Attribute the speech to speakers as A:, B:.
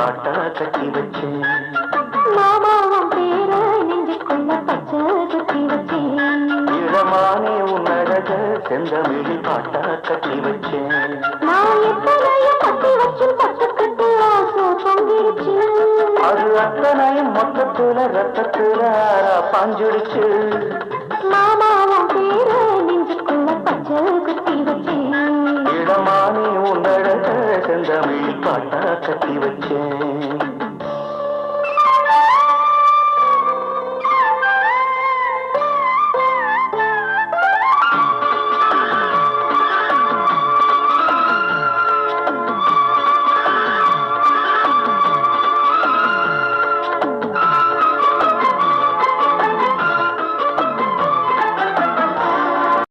A: பாட்டா கட்டி வச்சேன்.
B: மாமாவும் பேர நெஞ்சுக்குள்ள பச்சை குத்தி வச்சேன்.
A: இளமானே உன்னழக செந்தமிழில் பாட்டா கட்டி வச்சேன்.
B: நான் எத்தனையும் கட்டி வச்சு பட்டுக்கிட்டு ஆசை பொங்கிருச்சு.
A: அது அத்தனையும் மொத்தத்துல ரத்தத்துல பாஞ்சுடுச்சு.
B: மாமாவும் பேர